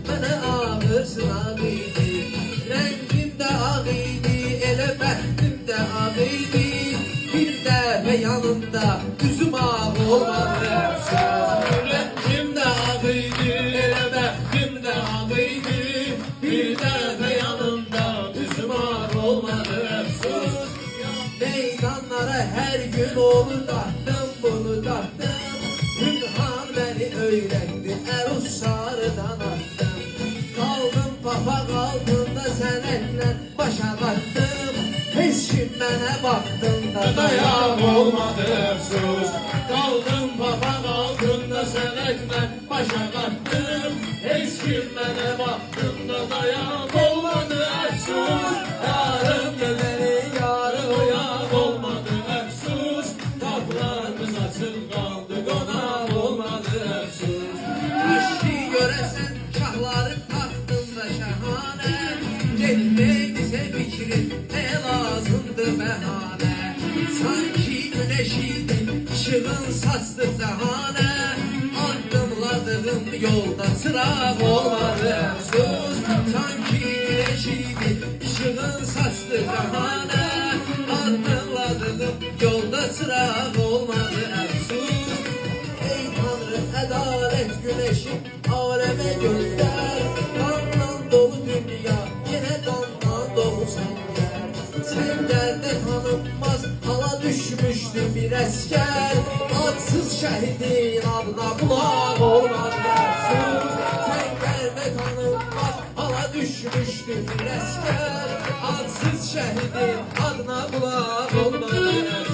mənə ağır sınaq idi. Rəngim də ağ idi, elə bəxtim də ağ idi. Bir dəfə yanında üzüm ağ olmadı əfsus. Rəngim də ağ idi, elə bəxtim də ağ idi. Bir dəfə yanında üzüm ağ olmadı əfsus. Meydanlara hər gün onu dartdım, bunu dartdım. Ünhan beni öyrəndi, ərus sarıdan attım. Qaldım papaq altında sənətlə başa qattım. Heç kim mənə baxdığında dayaq olmadı əfsus. Qaldım papaq altında sənətlə başa qattım. Heç kim mənə baxdığında dayaq olmadı əfsus. Yarım gözəli, yarı oyaq olmadı əfsus. Qapılarımız açıq qaldı, qonaq olmadı əfsus. Aşki görəsən şahların taxtında şəhanə. Getməkdirsə fikrin, nə lazımdır bəhanə. Sanki güneş idi, işığın saçdı cəhanə. Addımladığım yolda çıraq olmadı əfsus. Sanki güneş idi, işığın saçdı cəhanə. Addımladığım yolda çıraq olmadı əfsus. Ey Tanrı, ədalət güneşi aləmə göndər. Qandan dolu dünya, yenə qandan dolu səngər. Səngərdə tanınmaz hala düşmüşdü bir əskər. Adsız şəhidin adına qulaq olmadı əfsus. Səngərdə tanınmaz hala düşmüşdü bir əskər. Adsız şəhidin adına qulaq olmadı əfsus.